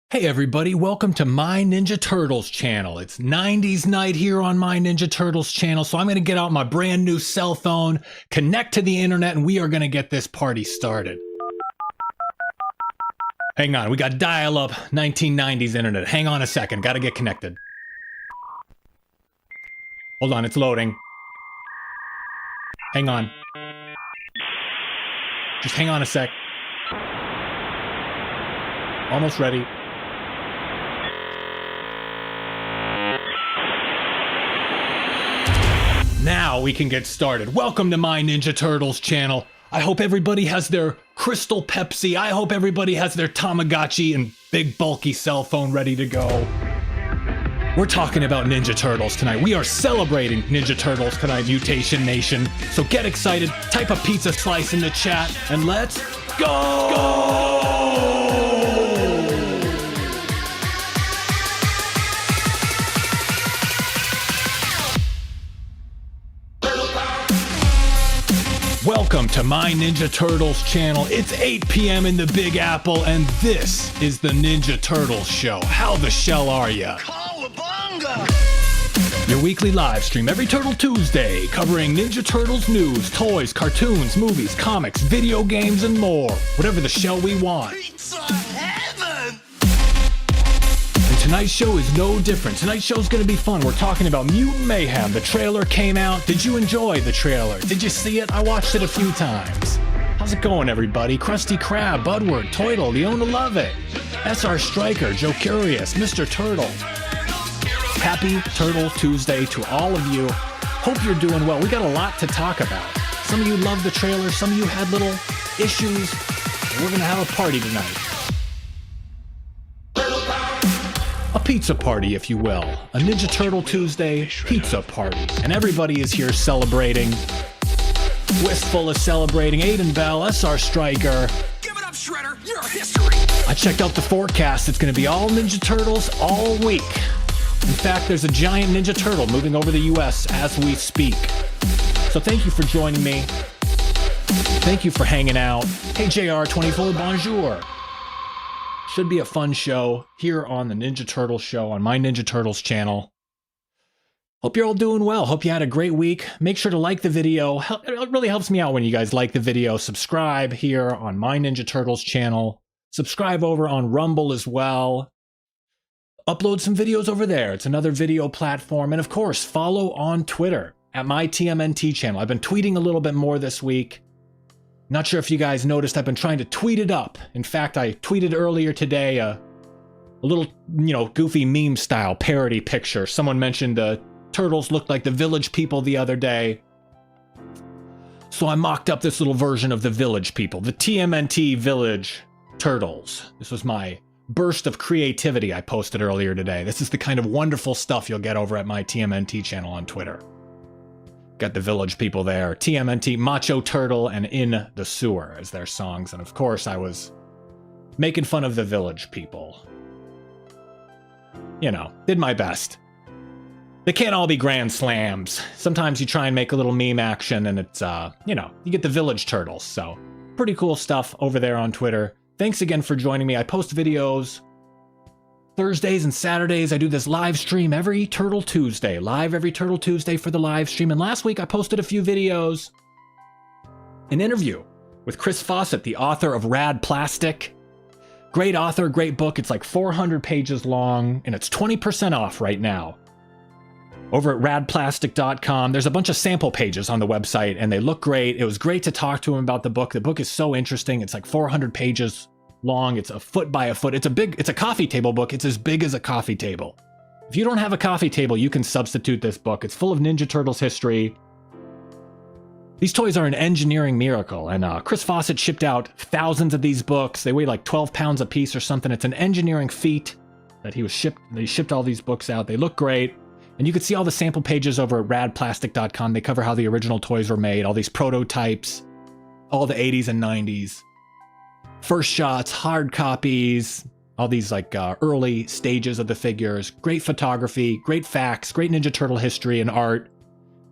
Hey everybody, welcome to My Ninja Turtles channel. It's 90s night here on My Ninja Turtles channel, so I'm going to get out my brand new cell phone, connect to the internet, and we are going to get this party started. Hang on, we got dial-up 1990s internet. Hang on a second, gotta get connected. Hold on, it's loading. Hang on. Just hang on a sec. Almost ready. Now we can get started. Welcome to My Ninja Turtles channel. I hope everybody has their Crystal Pepsi. I hope everybody has their Tamagotchi and big bulky cell phone ready to go. We're talking about Ninja Turtles tonight. We are celebrating Ninja Turtles tonight, Mutation Nation. So get excited, type a pizza slice in the chat, and let's go! Welcome to My Ninja Turtles channel. It's 8 p.m. in the Big Apple, and this is the Ninja Turtles show. How the shell are ya? Your weekly live stream every Turtle Tuesday, covering Ninja Turtles news, toys, cartoons, movies, comics, video games, and more. Whatever the shell we want. Pizza heaven! And tonight's show is no different. Tonight's show is going to be fun. We're talking about Mutant Mayhem. The trailer came out. Did you enjoy the trailer? Did you see it? I watched it a few times. How's it going, everybody? Krusty Krab, Budward, Toidle, Leona Love It, SR Striker, Joe Curious, Mr. Turtle. Happy Turtle Tuesday to all of you. Hope you're doing well. We got a lot to talk about. Some of you loved the trailer. Some of you had little issues. We're going to have a party tonight. A pizza party, if you will. A Ninja Turtle Tuesday pizza party. And everybody is here celebrating. Wistful is celebrating. Aiden Bell, SR Striker. Give it up, Shredder! You're history! I checked out the forecast. It's going to be all Ninja Turtles all week. In fact, there's a giant Ninja Turtle moving over the US as we speak. So thank you for joining me. Thank you for hanging out. Hey JR24, bonjour. Should be a fun show here on the Ninja Turtles show on My Ninja Turtles channel. Hope you're all doing well. Hope you had a great week. Make sure to like the video. It really helps me out when you guys like the video. Subscribe here on My Ninja Turtles channel. Subscribe over on Rumble as well. Upload some videos over there. It's another video platform. And of course, follow on Twitter at my TMNT channel. I've been tweeting a little bit more this week. Not sure if you guys noticed, I've been trying to tweet it up. In fact, I tweeted earlier today a little, goofy meme style parody picture. Someone mentioned the turtles looked like the Village People the other day. So I mocked up this little version of the Village People, the TMNT Village Turtles. This was my burst of creativity I posted earlier today. This is the kind of wonderful stuff you'll get over at my TMNT channel on Twitter. Got the Village People there. TMNT, Macho Turtle, and In the Sewer as their songs. And of course, I was making fun of the Village People. Did my best. They can't all be grand slams. Sometimes you try and make a little meme action and it's, you get the Village Turtles. So pretty cool stuff over there on Twitter. Thanks again for joining me. I post videos Thursdays and Saturdays. I do this live stream every Turtle Tuesday. Live every Turtle Tuesday for the live stream. And last week I posted a few videos. An interview with Chris Fawcett, the author of Rad Plastic. Great author, great book. It's like 400 pages long and it's 20% off right now. Over at radplastic.com. There's a bunch of sample pages on the website and they look great. It was great to talk to him about the book. The book is so interesting. It's like 400 pages long. It's a foot by a foot. It's a coffee table book. It's as big as a coffee table. If you don't have a coffee table, you can substitute this book. It's full of Ninja Turtles history. These toys are an engineering miracle. And Chris Fawcett shipped out thousands of these books. They weigh like 12 pounds a piece or something. It's an engineering feat that he shipped all these books out. They look great. And you can see all the sample pages over at radplastic.com. They cover how the original toys were made, all these prototypes, all the 80s and 90s. First shots, hard copies, all these early stages of the figures. Great photography, great facts, great Ninja Turtle history and art.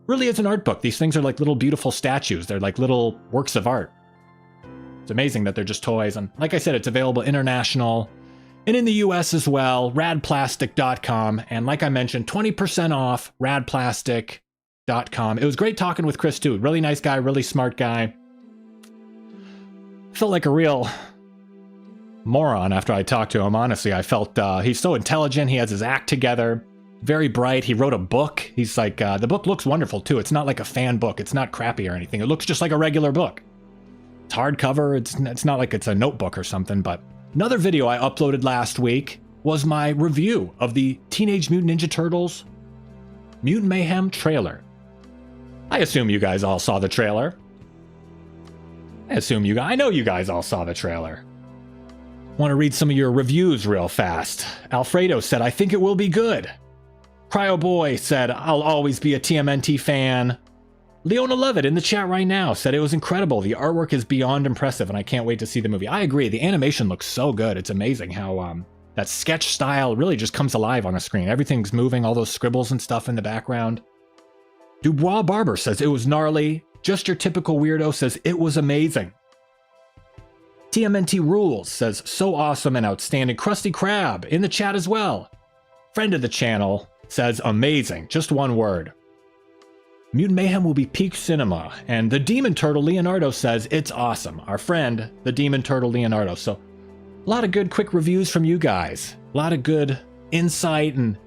Really is an art book. These things are like little beautiful statues. They're like little works of art. It's amazing that they're just toys. And like I said, it's available international. And in the US as well, radplastic.com. And like I mentioned, 20% off radplastic.com. It was great talking with Chris too. Really nice guy, really smart guy. Felt like a real moron after I talked to him, honestly. I felt he's so intelligent. He has his act together. Very bright. He wrote a book. He's like, the book looks wonderful too. It's not like a fan book. It's not crappy or anything. It looks just like a regular book. It's hardcover. It's not like it's a notebook or something. But another video I uploaded last week was my review of the Teenage Mutant Ninja Turtles Mutant Mayhem trailer. I assume you guys all saw the trailer. I know you guys all saw the trailer. Want to read some of your reviews real fast. Alfredo said, I think it will be good. Cryo Boy said, I'll always be a TMNT fan. Leona Levitt in the chat right now said it was incredible. The artwork is beyond impressive and I can't wait to see the movie. I agree. The animation looks so good. It's amazing how that sketch style really just comes alive on the screen. Everything's moving, all those scribbles and stuff in the background. Dubois Barber says it was gnarly. Just Your Typical Weirdo says it was amazing. TMNT Rules says so awesome and outstanding. Krusty Krab in the chat as well. Friend of the channel says amazing. Just one word. Mutant Mayhem will be peak cinema. And the Demon Turtle Leonardo says it's awesome. Our friend, the Demon Turtle Leonardo. So a lot of good quick reviews from you guys. A lot of good insight, and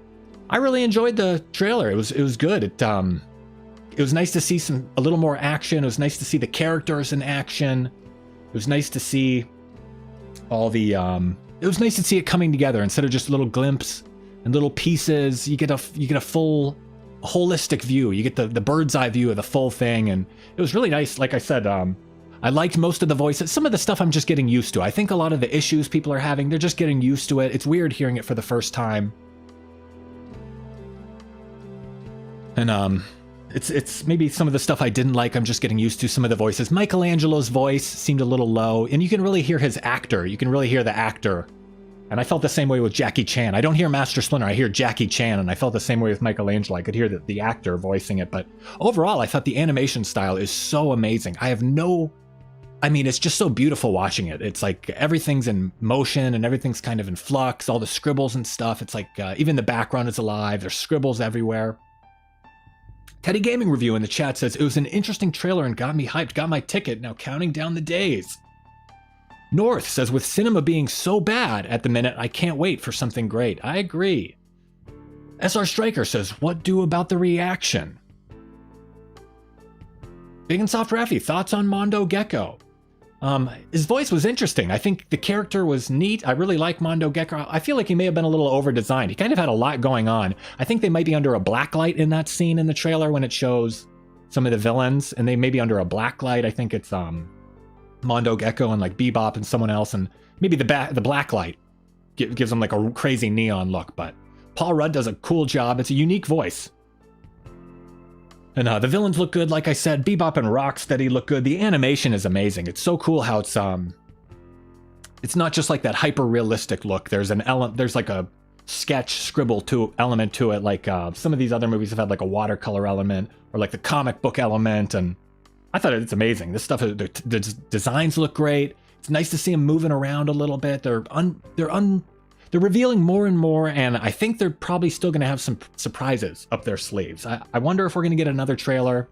I really enjoyed the trailer. It was good. It was nice to see a little more action. It was nice to see the characters in action. It was nice to see all the it was nice to see it coming together instead of just little glimpses and little pieces. You get a full holistic view. You get the bird's eye view of the full thing, and it was really nice. Like I said, I liked most of the voices. Some of the stuff I'm just getting used to. I think a lot of the issues people are having, they're just getting used to it. It's weird hearing it for the first time. And it's maybe some of the stuff I didn't like, I'm just getting used to some of the voices. Michelangelo's voice seemed a little low, and you can really hear his actor. You can really hear the actor. And I felt the same way with Jackie Chan. I don't hear Master Splinter, I hear Jackie Chan, and I felt the same way with Michelangelo. I could hear the actor voicing it, but overall, I thought the animation style is so amazing. It's just so beautiful watching it. It's like everything's in motion and everything's kind of in flux, all the scribbles and stuff. It's like even the background is alive. There's scribbles everywhere. Teddy Gaming Review in the chat says, it was an interesting trailer and got me hyped, got my ticket, now counting down the days. North says, with cinema being so bad at the minute, I can't wait for something great. I agree. SR Striker says, what do about the reaction? Big and Soft Raffy, thoughts on Mondo Gecko? His voice was interesting. I think the character was neat. I really like Mondo Gecko. I feel like he may have been a little over-designed. He kind of had a lot going on. I think they might be under a black light in that scene in the trailer when it shows some of the villains, and they may be under a black light. I think it's Mondo Gecko and like Bebop and someone else, and maybe the black light gives them like a crazy neon look. But Paul Rudd does a cool job. It's a unique voice. And the villains look good, like I said. Bebop and Rocksteady look good. The animation is amazing. It's so cool how it's not just like that hyper realistic look. There's like a sketch scribble element to it, like some of these other movies have had like a watercolor element or like the comic book element, and I thought it's amazing. This stuff, the designs look great. It's nice to see them moving around a little bit. They're revealing more and more, and I think they're probably still going to have some surprises up their sleeves. I wonder if we're going to get another trailer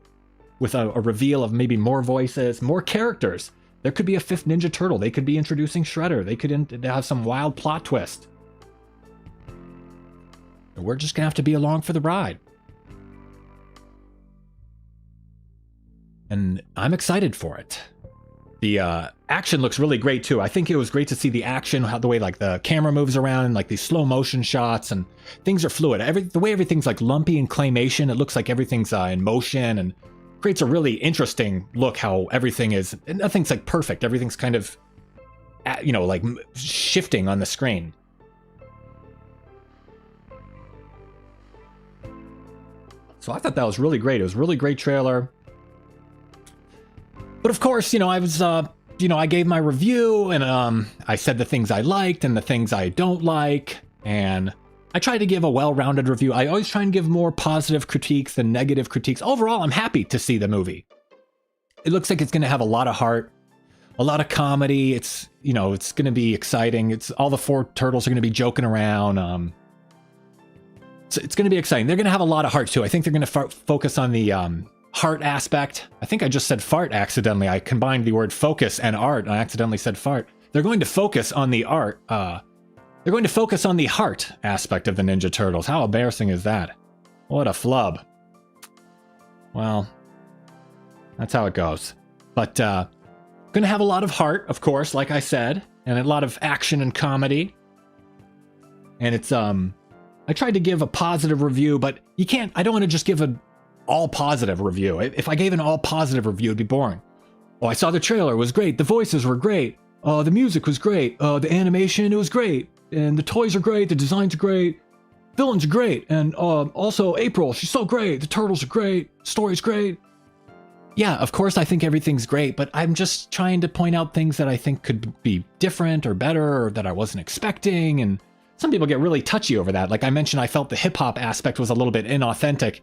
with a reveal of maybe more voices, more characters. There could be a fifth Ninja Turtle. They could be introducing Shredder. They could have some wild plot twist. We're just going to have to be along for the ride. And I'm excited for it. The action looks really great too. I think it was great to see the action, the way like the camera moves around and like these slow motion shots, and things are fluid. The way everything's like lumpy and claymation, it looks like everything's in motion, and creates a really interesting look how everything is. Nothing's like perfect. Everything's kind of, like shifting on the screen. So I thought that was really great. It was a really great trailer. But of course, I was, I gave my review, and I said the things I liked and the things I don't like, and I tried to give a well-rounded review. I always try and give more positive critiques than negative critiques. Overall, I'm happy to see the movie. It looks like it's going to have a lot of heart, a lot of comedy. It's, you know, it's going to be exciting. It's all the 4 turtles are going to be joking around. So it's going to be exciting. They're going to have a lot of heart too. I think they're going to focus on the heart aspect. I think I just said fart accidentally. I combined the word focus and art, and I accidentally said fart. They're going to focus on the art. They're going to focus on the heart aspect of the Ninja Turtles. How embarrassing is that? What a flub. Well, that's how it goes. But going to have a lot of heart, of course, like I said, and a lot of action and comedy. And it's I tried to give a positive review, but you can't. I don't want to just give an all positive review. If I gave an all positive review, it'd be boring. Oh, I saw the trailer. It was great. The voices were great. The music was great. The animation, it was great. And the toys are great. The designs are great. Villains are great. And also April, she's so great. The turtles are great. Story's great. Yeah, of course I think everything's great, but I'm just trying to point out things that I think could be different or better or that I wasn't expecting. And some people get really touchy over that. Like I mentioned, I felt the hip-hop aspect was a little bit inauthentic.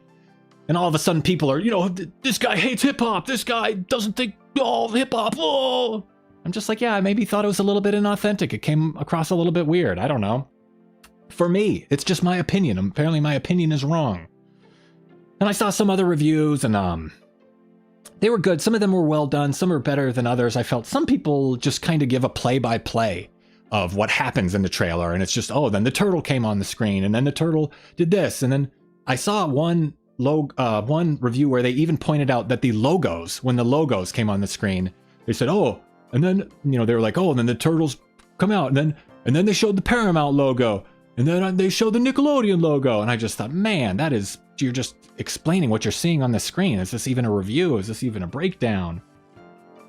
And all of a sudden people are, you know, this guy hates hip-hop. This guy doesn't think, oh, hip-hop, oh. I'm just like, yeah, I maybe thought it was a little bit inauthentic. It came across a little bit weird. I don't know. For me, it's just my opinion. Apparently my opinion is wrong. And I saw some other reviews and they were good. Some of them were well done. Some were better than others. I felt some people just kind of give a play-by-play of what happens in the trailer. And it's just, oh, then the turtle came on the screen and then the turtle did this. And then I saw one review where they even pointed out that the logos, when the logos came on the screen, they said, oh, and then, you know, they were like, oh, and then the turtles come out and then they showed the Paramount logo and then they showed the Nickelodeon logo. And I just thought, man, that is, you're just explaining what you're seeing on the screen. Is this even a review? Is this even a breakdown?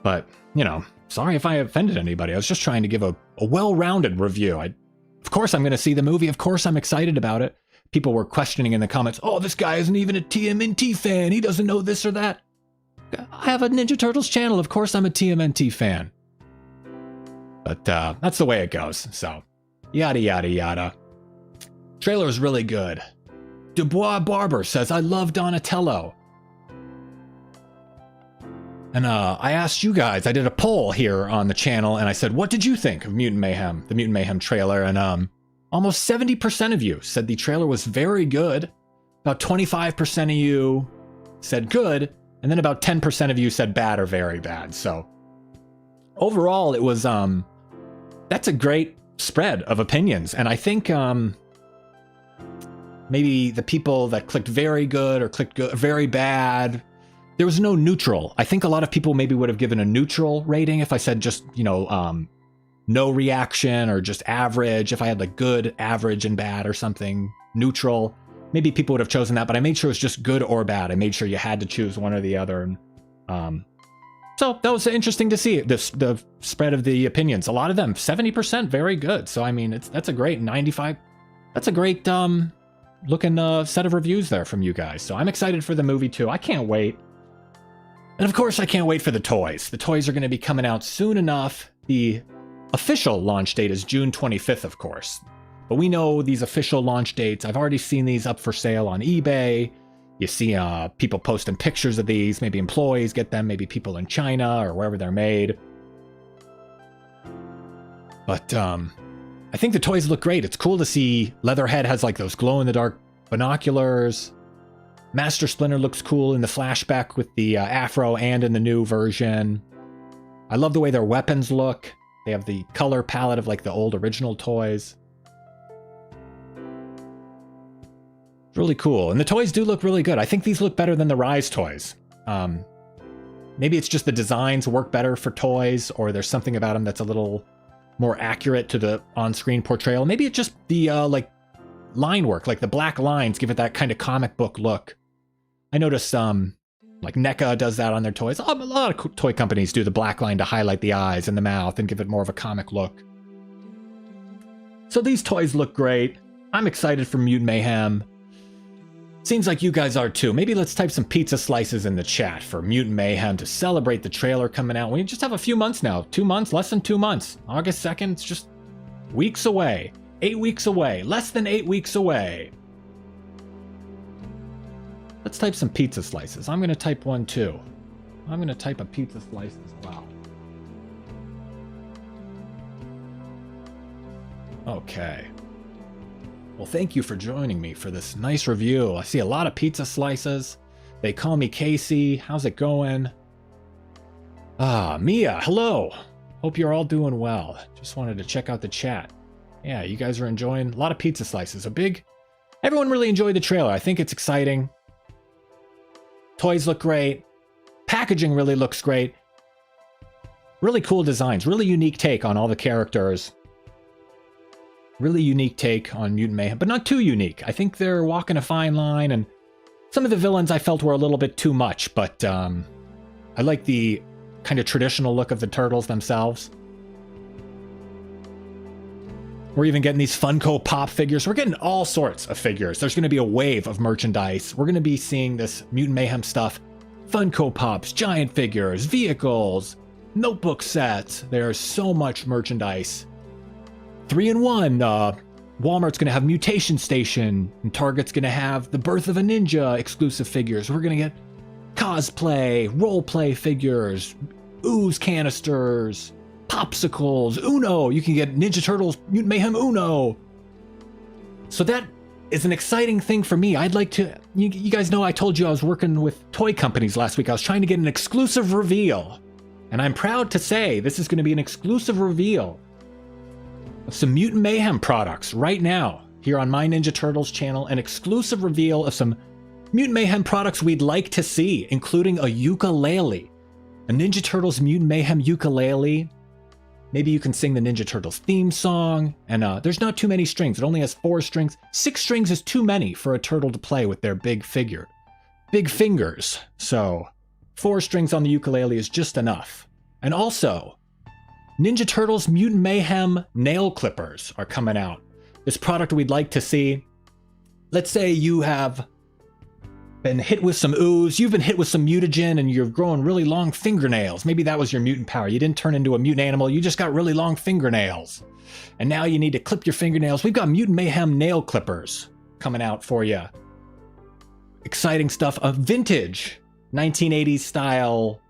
But, you know, sorry if I offended anybody. I was just trying to give a well-rounded review. Of course I'm going to see the movie. Of course I'm excited about it. People were questioning in the comments, oh, this guy isn't even a TMNT fan. He doesn't know this or that. I have a Ninja Turtles channel. Of course I'm a TMNT fan. But that's the way it goes. So, yada, yada, yada. Trailer is really good. Dubois Barber says, I love Donatello. And I asked you guys, I did a poll here on the channel, and I said, what did you think of Mutant Mayhem, the Mutant Mayhem trailer? And almost 70% of you said the trailer was very good. About 25% of you said good, and then about 10% of you said bad or very bad. So overall, it was, that's a great spread of opinions. And I think maybe the people that clicked very good or clicked good, very bad, there was no neutral. I think a lot of people maybe would have given a neutral rating if I said just, you know, no reaction or just average. If I had like good, average, and bad or something, neutral, maybe people would have chosen that, but I made sure it was just good or bad. I made sure you had to choose one or the other. And, so that was interesting to see the spread of the opinions. A lot of them, 70% very good. So I mean, that's a great 95. That's a great looking set of reviews there from you guys. So I'm excited for the movie too. I can't wait. And of course, I can't wait for the toys. The toys are going to be coming out soon enough. The official launch date is June 25th, of course. But we know these official launch dates. I've already seen these up for sale on eBay. You see people posting pictures of these. Maybe employees get them. Maybe people in China or wherever they're made. But I think the toys look great. It's cool to see Leatherhead has like those glow-in-the-dark binoculars. Master Splinter looks cool in the flashback with the afro and in the new version. I love the way their weapons look. They have the color palette of like the old original toys. Really cool. And the toys do look really good. I think these look better than the Rise toys. Maybe it's just the designs work better for toys, or there's something about them that's a little more accurate to the on-screen portrayal. Maybe it's just the like line work, like the black lines give it that kind of comic book look. I noticed like NECA does that on their toys. A lot of toy companies do the black line to highlight the eyes and the mouth and give it more of a comic look. So these toys look great. I'm excited for Mutant Mayhem. Seems like you guys are too. Maybe let's type some pizza slices in the chat for Mutant Mayhem to celebrate the trailer coming out. We just have a few months now. 2 months, less than 2 months. August 2nd, it's just weeks away. 8 weeks away. Less than 8 weeks away. Let's type some pizza slices. I'm going to type one too. I'm going to type a pizza slice as well. Okay. Well, thank you for joining me for this nice review. I see a lot of pizza slices. They call me Casey. How's it going? Mia, hello. Hope you're all doing well. Just wanted to check out the chat. Yeah, you guys are enjoying a lot of pizza slices. Everyone really enjoyed the trailer. I think it's exciting. Toys look great. Packaging really looks great. Really cool designs. Really unique take on all the characters. Really unique take on Mutant Mayhem, but not too unique. I think they're walking a fine line, and some of the villains I felt were a little bit too much, but I like the kind of traditional look of the turtles themselves. We're even getting these Funko Pop figures. We're getting all sorts of figures. There's going to be a wave of merchandise. We're going to be seeing this Mutant Mayhem stuff. Funko Pops, giant figures, vehicles, notebook sets. There's so much merchandise. 3-in-1. Walmart's going to have Mutation Station, and Target's going to have the Birth of a Ninja exclusive figures. We're going to get cosplay, roleplay figures, ooze canisters, popsicles, Uno. You can get Ninja Turtles Mutant Mayhem Uno. So that is an exciting thing for me. I'd like to... You guys know I told you I was working with toy companies last week. I was trying to get an exclusive reveal. And I'm proud to say this is going to be an exclusive reveal of some Mutant Mayhem products right now here on My Ninja Turtles channel. An exclusive reveal of some Mutant Mayhem products we'd like to see, including a ukulele. A Ninja Turtles Mutant Mayhem ukulele. Maybe you can sing the Ninja Turtles theme song. And there's not too many strings. It only has 4 strings. 6 strings is too many for a turtle to play with their big fingers. So 4 strings on the ukulele is just enough. And also, Ninja Turtles Mutant Mayhem nail clippers are coming out. This product we'd like to see. Let's say you have been hit with some ooze, you've been hit with some mutagen, and you're growing really long fingernails. Maybe that was your mutant power. You didn't turn into a mutant animal, you just got really long fingernails. And now you need to clip your fingernails. We've got Mutant Mayhem nail clippers coming out for you. Exciting stuff. A vintage 1980s style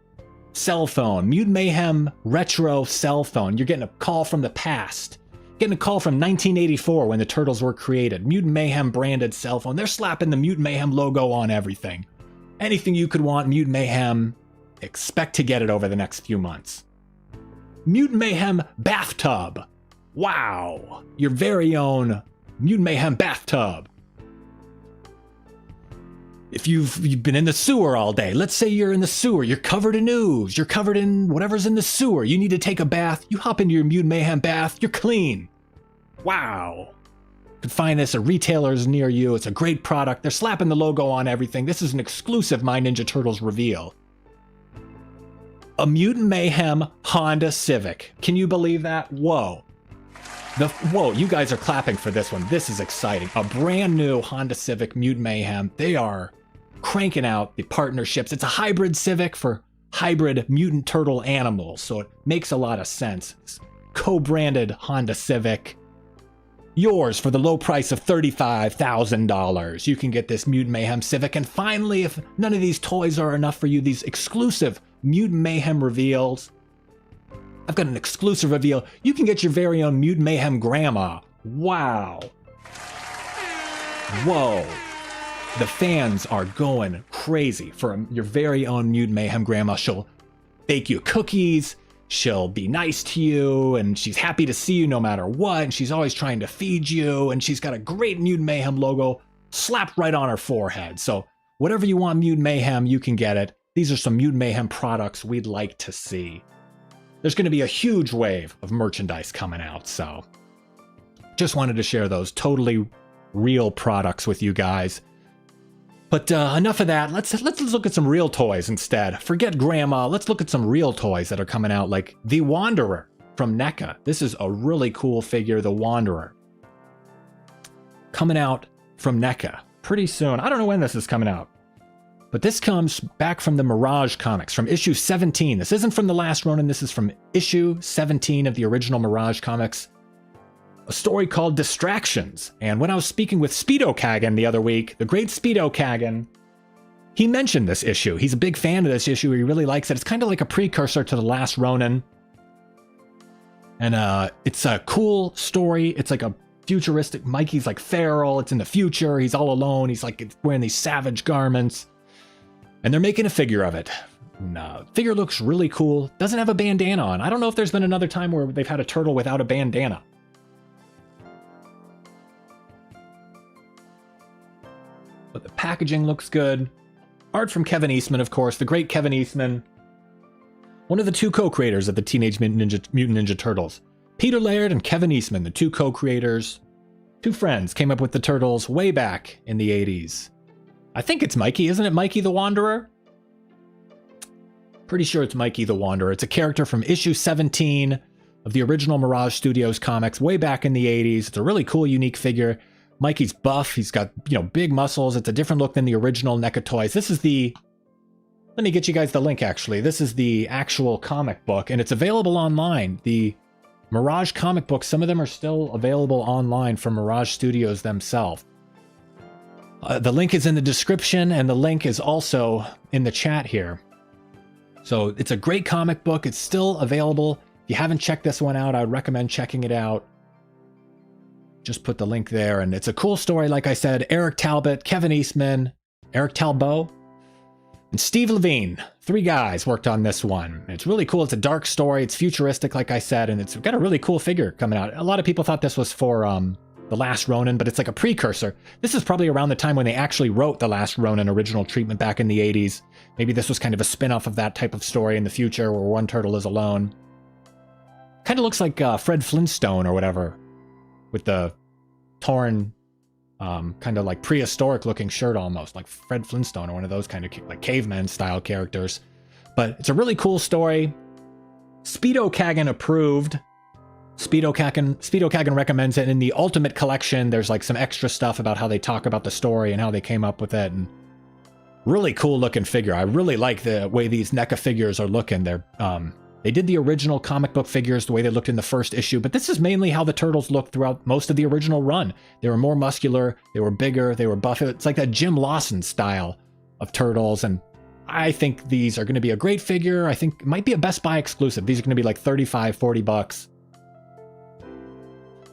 cell phone, Mutant Mayhem retro cell phone. You're getting a call from the past. Getting a call from 1984 when the Turtles were created. Mutant Mayhem branded cell phone. They're slapping the Mutant Mayhem logo on everything. Anything you could want Mutant Mayhem, expect to get it over the next few months. Mutant Mayhem bathtub. Wow. Your very own Mutant Mayhem bathtub. If you've been in the sewer all day, let's say you're in the sewer, you're covered in ooze, you're covered in whatever's in the sewer, you need to take a bath, you hop into your Mutant Mayhem bath, you're clean. Wow. You can find this at retailers near you. It's a great product. They're slapping the logo on everything. This is an exclusive My Ninja Turtles reveal. A Mutant Mayhem Honda Civic. Can you believe that? Whoa. Whoa, you guys are clapping for this one. This is exciting. A brand new Honda Civic Mutant Mayhem. They are cranking out the partnerships. It's a hybrid Civic for hybrid mutant turtle animals, so it makes a lot of sense. It's co-branded Honda Civic. Yours for the low price of $35,000. You can get this Mutant Mayhem Civic. And finally, if none of these toys are enough for you, these exclusive Mutant Mayhem reveals. I've got an exclusive reveal. You can get your very own Mutant Mayhem grandma. Wow. Whoa. The fans are going crazy for your very own Mutant Mayhem grandma. She'll bake you cookies. She'll be nice to you, and she's happy to see you no matter what, and she's always trying to feed you, and she's got a great Mutant Mayhem logo slapped right on her forehead. So whatever you want Mutant Mayhem, you can get it. These are some Mutant Mayhem products we'd like to see. There's going to be a huge wave of merchandise coming out, so just wanted to share those totally real products with you guys. But enough of that. Let's look at some real toys instead. Forget Grandma. Let's look at some real toys that are coming out, like the Wanderer from NECA. This is a really cool figure, the Wanderer. Coming out from NECA pretty soon. I don't know when this is coming out, but this comes back from the Mirage comics, from issue 17. This isn't from the last Ronin. This is from issue 17 of the original Mirage comics. A story called Distractions. And when I was speaking with Speedo Kagan the other week, the great Speedo Kagan, he mentioned this issue. He's a big fan of this issue. He really likes it. It's kind of like a precursor to the last Ronin. And it's a cool story. It's like a futuristic, Mikey's like feral, it's in the future, he's all alone, he's like wearing these savage garments. And they're making a figure of it. No, figure looks really cool. Doesn't have a bandana on. I don't know if there's been another time where they've had a turtle without a bandana. But the packaging looks good. Art from Kevin Eastman, of course, the great Kevin Eastman. One of the two co-creators of the Teenage Mutant Ninja Turtles. Peter Laird and Kevin Eastman, the two co-creators. Two friends came up with the Turtles way back in the 80s. I think it's Mikey, isn't it Mikey the Wanderer? Pretty sure it's Mikey the Wanderer. It's a character from issue 17 of the original Mirage Studios comics way back in the 80s. It's a really cool, unique figure. Mikey's buff. He's got, big muscles. It's a different look than the original NECA toys. This is the... Let me get you guys the link, actually. This is the actual comic book, and it's available online. The Mirage comic books, some of them are still available online from Mirage Studios themselves. The link is in the description, and the link is also in the chat here. So it's a great comic book. It's still available. If you haven't checked this one out, I would recommend checking it out. Just put the link there, and it's a cool story. Like I said, Eric Talbot, Kevin Eastman, Eric Talbot, and Steve Levine. 3 guys worked on this one. It's really cool. It's a dark story. It's futuristic, like I said, and it's got a really cool figure coming out. A lot of people thought this was for The Last Ronin, but it's like a precursor. This is probably around the time when they actually wrote The Last Ronin original treatment back in the 80s. Maybe this was kind of a spin-off of that type of story in the future where one turtle is alone. Kind of looks like Fred Flintstone or whatever, with the torn, kind of like prehistoric looking shirt almost, like Fred Flintstone or one of those kind of like caveman style characters. But it's a really cool story. Speedo Kagan approved. Speedo Kagan recommends it. In the Ultimate Collection, there's like some extra stuff about how they talk about the story and how they came up with it. And really cool looking figure. I really like the way these NECA figures are looking. They did the original comic book figures the way they looked in the first issue, but this is mainly how the Turtles looked throughout most of the original run. They were more muscular, they were bigger, they were buff. It's like that Jim Lawson style of Turtles, and I think these are going to be a great figure. I think it might be a Best Buy exclusive. These are going to be like 35, 40 bucks.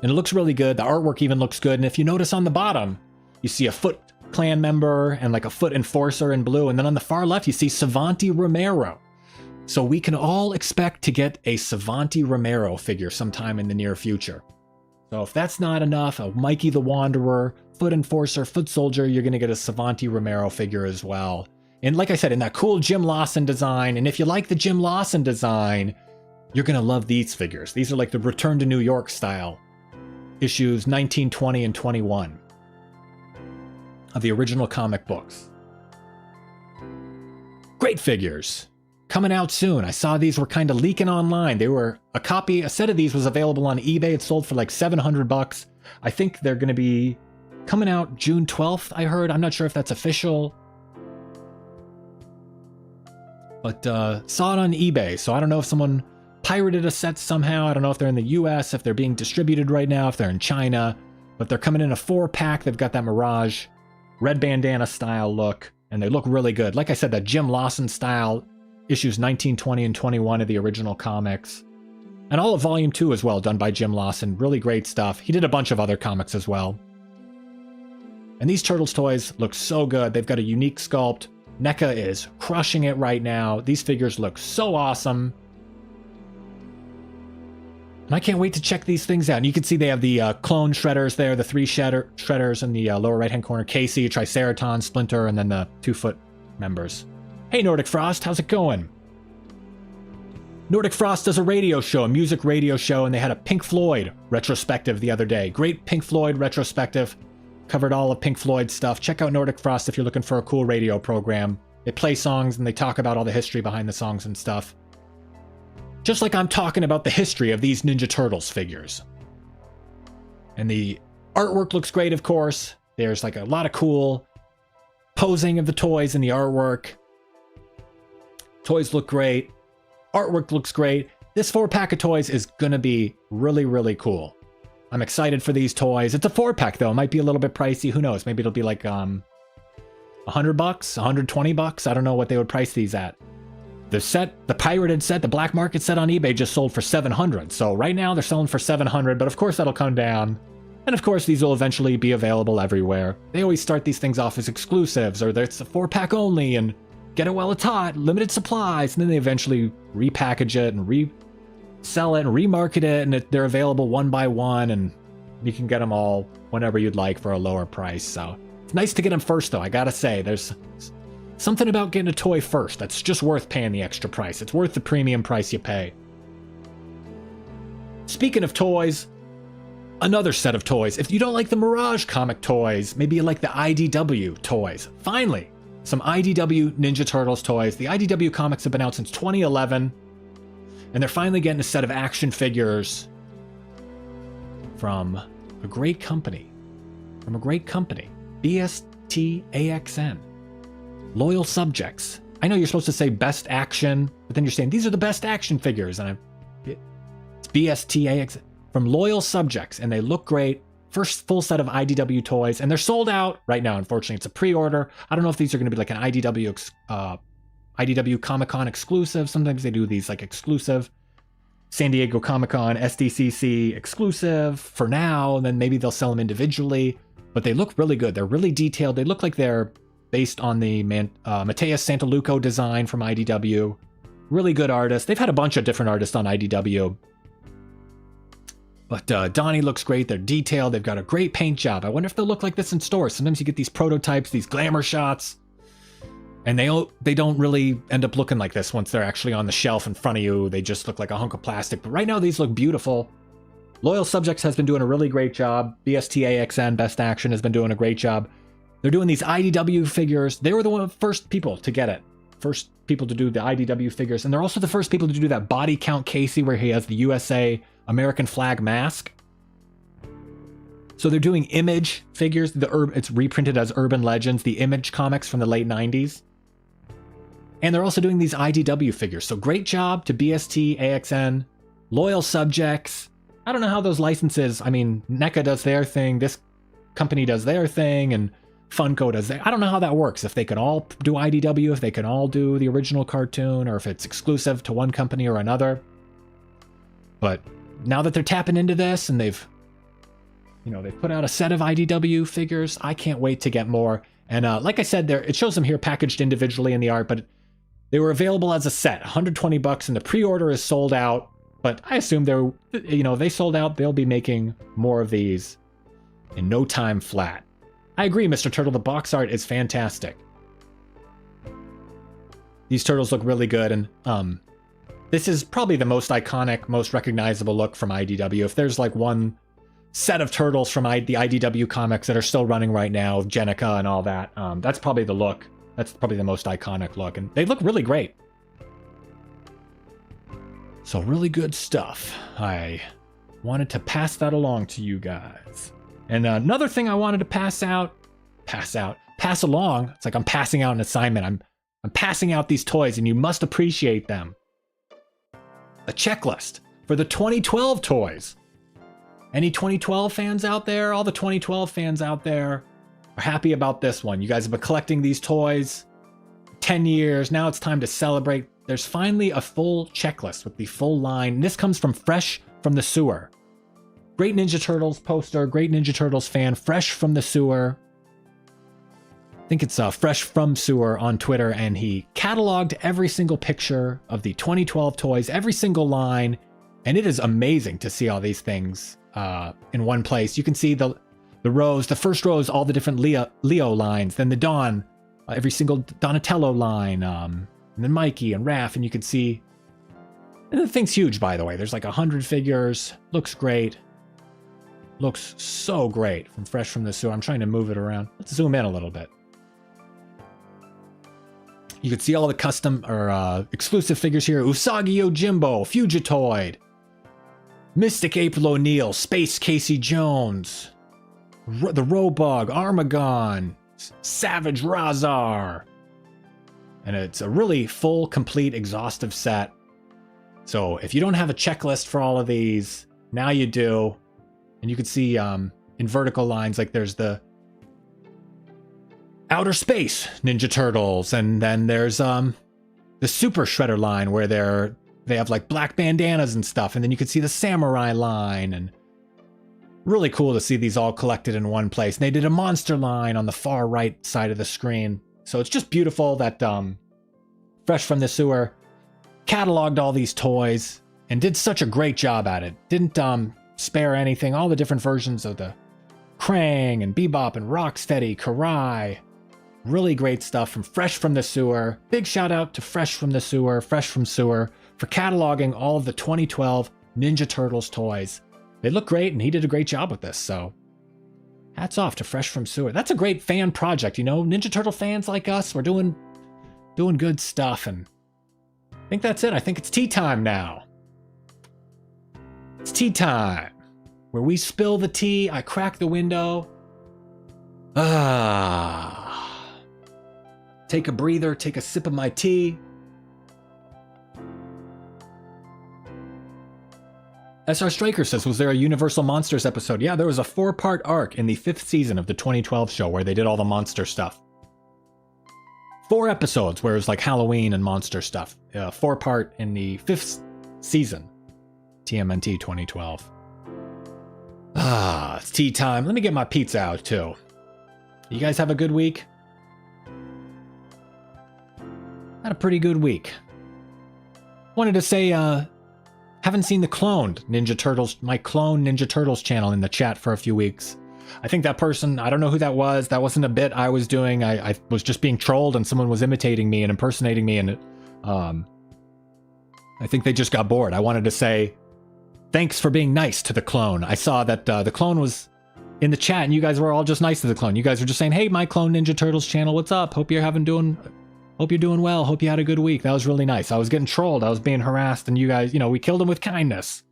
And it looks really good. The artwork even looks good. And if you notice on the bottom, you see a Foot Clan member and like a Foot Enforcer in blue. And then on the far left, you see Savanti Romero. So we can all expect to get a Savanti Romero figure sometime in the near future. So if that's not enough, a Mikey the Wanderer, Foot Enforcer, Foot Soldier, you're going to get a Savanti Romero figure as well. And like I said, in that cool Jim Lawson design. And if you like the Jim Lawson design, you're going to love these figures. These are like the Return to New York style issues 19, 20, and 21 of the original comic books. Great figures. Coming out soon. I saw these were kind of leaking online. They were a set of these was available on eBay. It sold for like 700 bucks. I think they're going to be coming out June 12th, I heard. I'm not sure if that's official. But saw it on eBay, so I don't know if someone pirated a set somehow. I don't know if they're in the US, if they're being distributed right now, if they're in China. But they're coming in a 4-pack. They've got that Mirage red bandana style look, and they look really good. Like I said, that Jim Lawson style issues 19, 20, and 21 of the original comics. And all of Volume 2 as well, done by Jim Lawson. Really great stuff. He did a bunch of other comics as well. And these Turtles toys look so good. They've got a unique sculpt. NECA is crushing it right now. These figures look so awesome. And I can't wait to check these things out. And you can see they have the clone shredders there, the 3 shredders in the lower right-hand corner. Casey, Triceraton, Splinter, and then the 2-foot members. Hey, Nordic Frost, how's it going? Nordic Frost does a radio show, a music radio show, and they had a Pink Floyd retrospective the other day. Great Pink Floyd retrospective. Covered all of Pink Floyd stuff. Check out Nordic Frost if you're looking for a cool radio program. They play songs and they talk about all the history behind the songs and stuff. Just like I'm talking about the history of these Ninja Turtles figures. And the artwork looks great, of course. There's like a lot of cool posing of the toys in the artwork. Toys look great. Artwork looks great. This 4-pack of toys is going to be really, really cool. I'm excited for these toys. It's a 4-pack, though. It might be a little bit pricey. Who knows? Maybe it'll be like $100 bucks, $120 bucks. I don't know what they would price these at. the pirated set, the black market set on eBay just sold for 700. So right now they're selling for 700, but of course that'll come down. And of course these will eventually be available everywhere. They always start these things off as exclusives, or it's a 4-pack only and get it while it's hot, limited supplies, and then they eventually repackage it and resell it and remarket it, and they're available one by one, and you can get them all whenever you'd like for a lower price. So it's nice to get them first, though. I gotta say, there's something about getting a toy first that's just worth paying the extra price. It's worth the premium price you pay. Speaking of toys, another set of toys. If you don't like the Mirage comic toys, maybe you like the IDW toys. Finally, some IDW Ninja Turtles toys. The IDW comics have been out since 2011, and they're finally getting a set of action figures from a great company. BST AXN. Loyal subjects. I know you're supposed to say best action, but then you're saying these are the best action figures, and it's BST AXN from Loyal Subjects, and they look great. First full set of IDW toys, and they're sold out right now. Unfortunately, it's a pre-order. I don't know if these are going to be like an IDW Comic-Con exclusive. Sometimes they do these like exclusive San Diego Comic-Con SDCC exclusive for now, and then maybe they'll sell them individually. But they look really good. They're really detailed. They look like they're based on the Mateus Santaluco design from IDW. Really good artist. They've had a bunch of different artists on IDW. But Donnie looks great. They're detailed. They've got a great paint job. I wonder if they'll look like this in stores. Sometimes you get these prototypes, these glamour shots, and they don't really end up looking like this once they're actually on the shelf in front of you. They just look like a hunk of plastic. But right now, these look beautiful. Loyal Subjects has been doing a really great job. BST AXN, Best Action, has been doing a great job. They're doing these IDW figures. They were the first people to get it. First people to do the IDW figures. And they're also the first people to do that body count Casey where he has the USA American flag mask. So they're doing Image figures. It's reprinted as Urban Legends, the Image comics from the late 90s. And they're also doing these IDW figures. So great job to BST, AXN, Loyal Subjects. I don't know how those licenses, I mean, NECA does their thing, this company does their thing, and Funko does their, I don't know how that works. If they can all do IDW, if they can all do the original cartoon, or if it's exclusive to one company or another. But now that they're tapping into this and they've put out a set of IDW figures, I can't wait to get more. And like I said, it shows them here packaged individually in the art, but they were available as a set, $120, and the pre-order is sold out. But I assume they sold out. They'll be making more of these in no time flat. I agree, Mr. Turtle. The box art is fantastic. These turtles look really good, and this is probably the most iconic, most recognizable look from IDW. If there's like one set of turtles from the IDW comics that are still running right now, Jenica and all that, that's probably the look. That's probably the most iconic look, and they look really great. So really good stuff. I wanted to pass that along to you guys. And another thing I wanted to pass along. It's like I'm passing out an assignment. I'm passing out these toys, and you must appreciate them. A checklist for the 2012 toys. Any 2012 fans out there? All the 2012 fans out there are happy about this one. You guys have been collecting these toys 10 years. Now it's time to celebrate. There's finally a full checklist with the full line. This comes from Fresh from the Sewer. Great Ninja Turtles poster, great Ninja Turtles fan, Fresh from the Sewer. I think it's Fresh from Sewer on Twitter, and he cataloged every single picture of the 2012 toys, every single line, and it is amazing to see all these things in one place. You can see the rows, the first row is all the different Leo lines, then the Don, every single Donatello line, and then Mikey and Raph, and you can see, and the thing's huge, by the way. There's like 100 figures, looks great. Looks so great from Fresh from the Sewer. I'm trying to move it around. Let's zoom in a little bit. You can see all the custom or exclusive figures here. Usagi Yojimbo, Fugitoid, Mystic April O'Neil, Space Casey Jones, the Robug, Armagon, Savage Razar. And it's a really full, complete, exhaustive set. So if you don't have a checklist for all of these, now you do. And you can see in vertical lines, like there's the Outer Space Ninja Turtles, and then there's the Super Shredder line where they have like black bandanas and stuff, and then you could see the Samurai line, and really cool to see these all collected in one place. And they did a monster line on the far right side of the screen. So it's just beautiful that Fresh from the Sewer cataloged all these toys and did such a great job at it. Didn't spare anything. All the different versions of the Krang and Bebop and Rocksteady, Karai. Really great stuff from Fresh from the Sewer. Big shout out to Fresh from the Sewer, Fresh from Sewer, for cataloging all of the 2012 Ninja Turtles toys. They look great, and he did a great job with this, so hats off to Fresh from Sewer. That's a great fan project, you know? Ninja Turtle fans like us, we're doing good stuff, and I think that's it. I think it's tea time now. It's tea time, where we spill the tea, I crack the window. Take a breather, take a sip of my tea. SR Striker says, was there a Universal Monsters episode? Yeah, there was a 4-part arc in the 5th season of the 2012 show where they did all the monster stuff. 4 episodes where it was like Halloween and monster stuff. 4-part in the 5th season. TMNT 2012. It's tea time. Let me get my pizza out too. You guys have a good week? Had a pretty good week. Wanted to say, haven't seen the cloned Ninja Turtles, my clone Ninja Turtles channel in the chat for a few weeks. I think that person, I don't know who that was. That wasn't a bit I was doing. I was just being trolled and someone was imitating me and impersonating me, and I think they just got bored. I wanted to say thanks for being nice to the clone. I saw that the clone was in the chat and you guys were all just nice to the clone. You guys were just saying, hey, my clone Ninja Turtles channel, what's up? Hope you're doing well. Hope you had a good week. That was really nice. I was getting trolled. I was being harassed, and you guys, we killed him with kindness.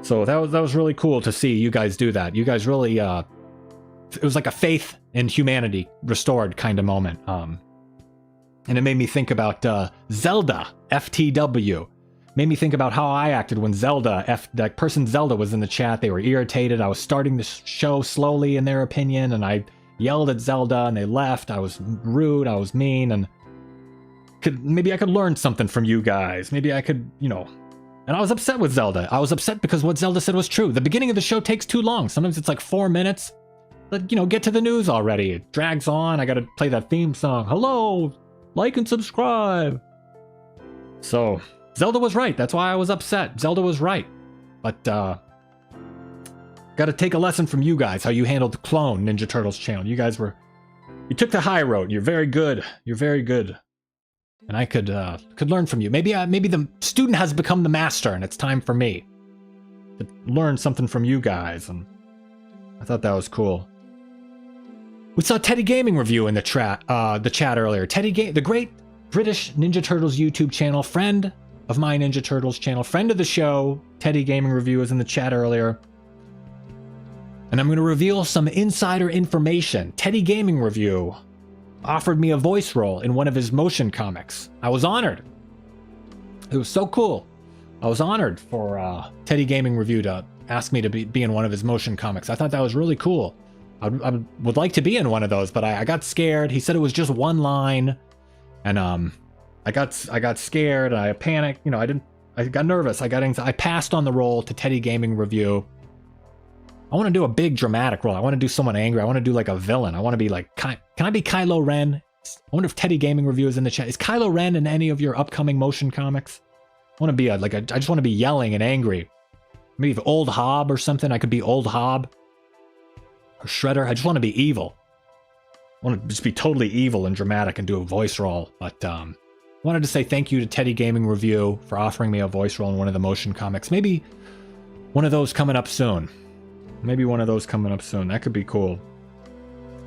So that was really cool to see you guys do that. You guys really, it was like a faith in humanity restored kind of moment. And it made me think about Zelda, FTW. Made me think about how I acted when that person Zelda was in the chat. They were irritated. I was starting the show slowly in their opinion, and I yelled at Zelda and they left. I was rude, I was mean, and maybe I could learn something from you guys. Maybe I could, and I was upset with Zelda. I was upset because what Zelda said was true. The beginning of the show takes too long. Sometimes it's like 4 minutes. But, get to the news already. It drags on. I gotta play that theme song. Hello, like and subscribe. So, Zelda was right. That's why I was upset. Zelda was right. But, got to take a lesson from you guys, how you handled the clone Ninja Turtles channel. You guys you took the high road. You're very good. You're very good. And I could learn from you. Maybe the student has become the master, and it's time for me to learn something from you guys. And I thought that was cool. We saw Teddy Gaming Review in the chat earlier. The great British Ninja Turtles YouTube channel, friend of my Ninja Turtles channel, friend of the show. Teddy Gaming Review was in the chat earlier. And I'm going to reveal some insider information. Teddy Gaming Review offered me a voice role in one of his motion comics. I was honored. It was so cool. I was honored for Teddy Gaming Review to ask me to be in one of his motion comics. I thought that was really cool. I would like to be in one of those, but I got scared. He said it was just one line, and I got scared. I panicked. I got nervous. I passed on the role to Teddy Gaming Review. I want to do a big dramatic role. I want to do someone angry. I want to do like a villain. I want to be like, can I be Kylo Ren? I wonder if Teddy Gaming Review is in the chat. Is Kylo Ren in any of your upcoming motion comics? I want to be I just want to be yelling and angry. Maybe if Old Hob or something. I could be Old Hob or Shredder. I just want to be evil. I want to just be totally evil and dramatic and do a voice role. But wanted to say thank you to Teddy Gaming Review for offering me a voice role in one of the motion comics. Maybe one of those coming up soon. That could be cool.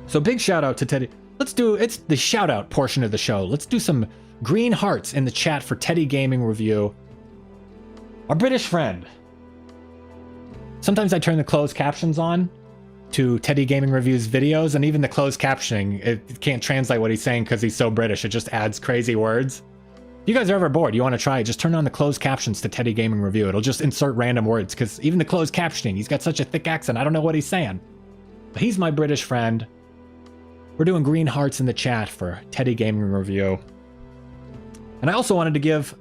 So big shout out to Teddy. It's the shout out portion of the show. Let's do some green hearts in the chat for Teddy Gaming Review. Our British friend. Sometimes I turn the closed captions on to Teddy Gaming Review's videos, and even the closed captioning, it can't translate what he's saying because he's so British. It just adds crazy words. If you guys are ever bored, you want to try it, just turn on the closed captions to Teddy Gaming Review. It'll just insert random words, because even the closed captioning, he's got such a thick accent, I don't know what he's saying. But he's my British friend. We're doing green hearts in the chat for Teddy Gaming Review. And I also wanted to give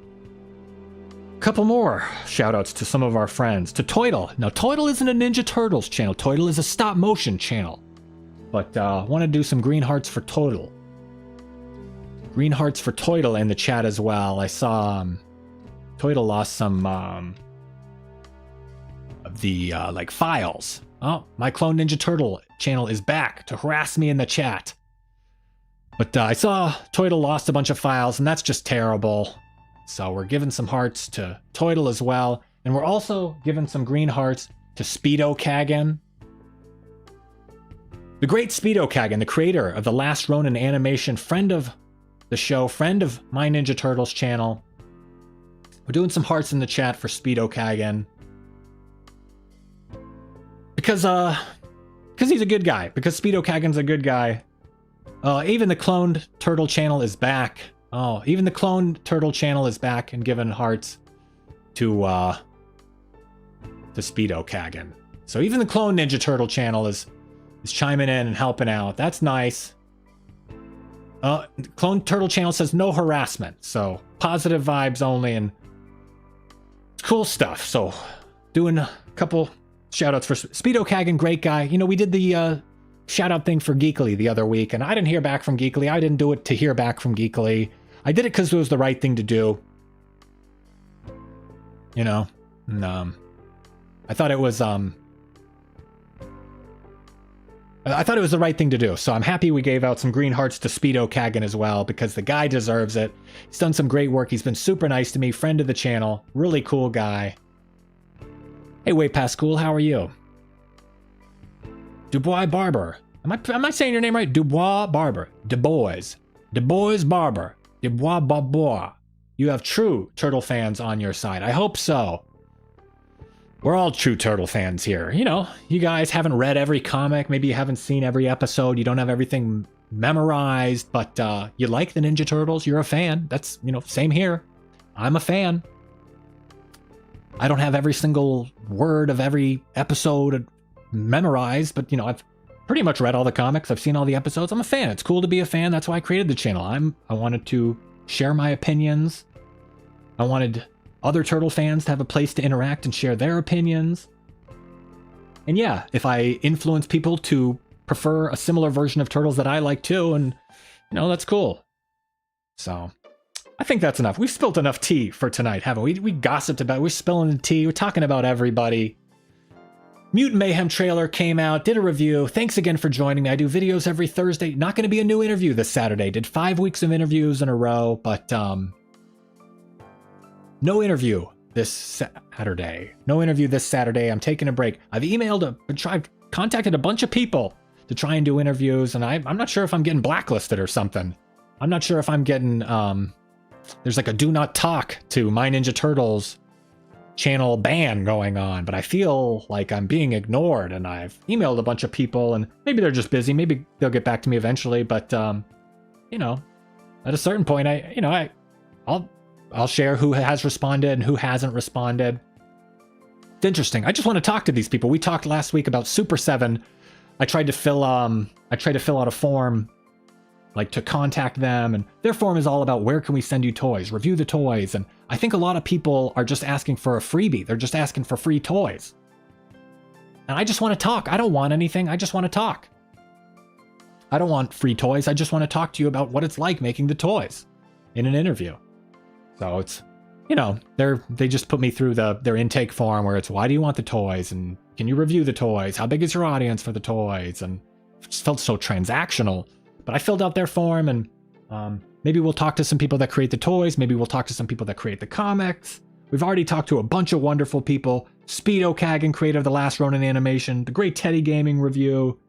a couple more shout outs to some of our friends. To Toidle. Now, Toidle isn't a Ninja Turtles channel. Toidle is a stop motion channel. But I want to do some green hearts for Toidle. Green hearts for Toidle in the chat as well. I saw Toidle lost some of the like files. Oh, my Clone Ninja Turtle channel is back to harass me in the chat. But I saw Toidle lost a bunch of files, and that's just terrible. So we're giving some hearts to Toidle as well. And we're also giving some green hearts to Speedo Kagan. The great Speedo Kagan, the creator of the Last Ronin animation, friend of the show, friend of My Ninja Turtles channel. We're doing some hearts in the chat for Speedo Kagan. Because he's a good guy. Because Speedo Kagan's a good guy. Even the Cloned Turtle channel is back. Oh, even the Cloned Turtle channel is back and giving hearts to Speedo Kagan. So even the Clone Ninja Turtle channel is chiming in and helping out. That's nice. Clone Turtle channel says no harassment. So positive vibes only, and it's cool stuff. So doing a couple shout outs for Speedo Kagan, great guy. You know, we did the shout out thing for Geekly the other week, and I didn't hear back from Geekly. I didn't do it to hear back from Geekly. I did it because it was the right thing to do. You know, and I thought it was the right thing to do. So I'm happy we gave out some green hearts to Speedo Kagan as well, because the guy deserves it. He's done some great work. He's been super nice to me, friend of the channel, really cool guy. Hey, Way Past Cool, how are you? Dubois Barber. Am I saying your name right? Dubois Barber. Dubois Barber. Dubois Barbois. You have true Turtle fans on your side. I hope so. We're all true Turtle fans here. You know, you guys haven't read every comic. Maybe you haven't seen every episode. You don't have everything memorized, but you like the Ninja Turtles. You're a fan. That's, you know, same here. I'm a fan. I don't have every single word of every episode memorized, but, you know, I've pretty much read all the comics. I've seen all the episodes. I'm a fan. It's cool to be a fan. That's why I created the channel. I wanted to share my opinions. I wanted other Turtle fans to have a place to interact and share their opinions. And yeah, if I influence people to prefer a similar version of Turtles that I like too, and, you know, that's cool. So I think that's enough. We've spilled enough tea for tonight, haven't we? We gossiped about it. We're spilling the tea. We're talking about everybody. Mutant Mayhem trailer came out, did a review. Thanks again for joining me. I do videos every Thursday. Not going to be a new interview this Saturday. Did 5 weeks of interviews in a row, but no interview this Saturday. No interview this Saturday. I'm taking a break. I've contacted a bunch of people to try and do interviews, and I'm not sure if I'm getting blacklisted or something. I'm not sure if I'm getting, there's like a do not talk to My Ninja Turtles channel ban going on, but I feel like I'm being ignored, and I've emailed a bunch of people, and maybe they're just busy. Maybe they'll get back to me eventually, but, you know, at a certain point, I'll share who has responded and who hasn't responded. It's interesting. I just want to talk to these people. We talked last week about Super 7. I tried to fill out a form, like, to contact them, and their form is all about where can we send you toys, review the toys, and I think a lot of people are just asking for a freebie. They're just asking for free toys. And I just want to talk. I don't want anything. I just want to talk. I don't want free toys. I just want to talk to you about what it's like making the toys in an interview. So it's, you know, they just put me through their intake form where it's, why do you want the toys? And can you review the toys? How big is your audience for the toys? And it just felt so transactional. But I filled out their form, and maybe we'll talk to some people that create the toys. Maybe we'll talk to some people that create the comics. We've already talked to a bunch of wonderful people. Speedo Kagan, creator of the Last Ronin animation, the Great Teddy Gaming review,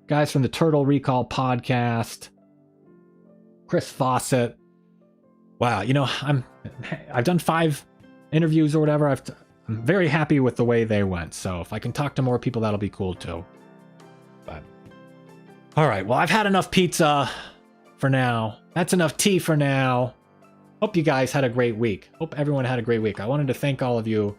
guys from the Turtle Recall podcast, Chris Fawcett. Wow, you know, I've done 5 interviews or whatever. I'm very happy with the way they went. So if I can talk to more people, that'll be cool too. But all right, well, I've had enough pizza for now. That's enough tea for now. Hope you guys had a great week. Hope everyone had a great week. I wanted to thank all of you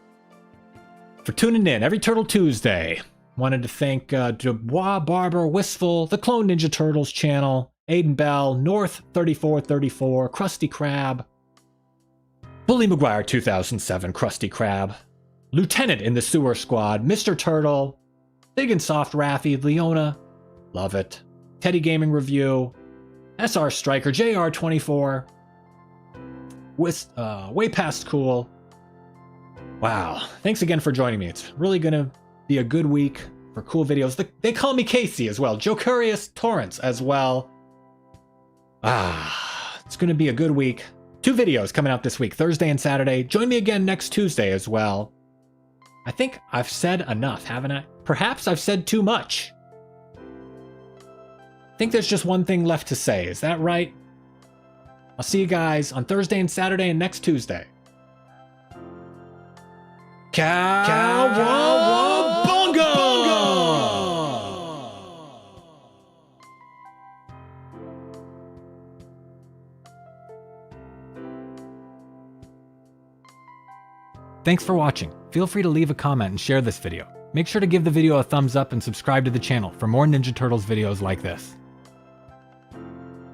for tuning in every Turtle Tuesday. Wanted to thank Dubois, Barber, Wistful, the Clone Ninja Turtles channel, Aiden Bell, North 3434, Krusty Krab, Bully McGuire 2007, Krusty Krab. Lieutenant in the Sewer Squad, Mr. Turtle. Big and Soft Raffy, Leona. Love it. Teddy Gaming Review. SR Striker, JR24. Way Past Cool. Wow. Thanks again for joining me. It's really going to be a good week for cool videos. They call me Casey as well. Jocurious Torrance as well. It's going to be a good week. 2 videos coming out this week, Thursday and Saturday. Join me again next Tuesday as well. I think I've said enough, haven't I? Perhaps I've said too much. I think there's just one thing left to say. Is that right? I'll see you guys on Thursday and Saturday and next Tuesday. Cowabunga! Thanks for watching. Feel free to leave a comment and share this video. Make sure to give the video a thumbs up and subscribe to the channel for more Ninja Turtles videos like this.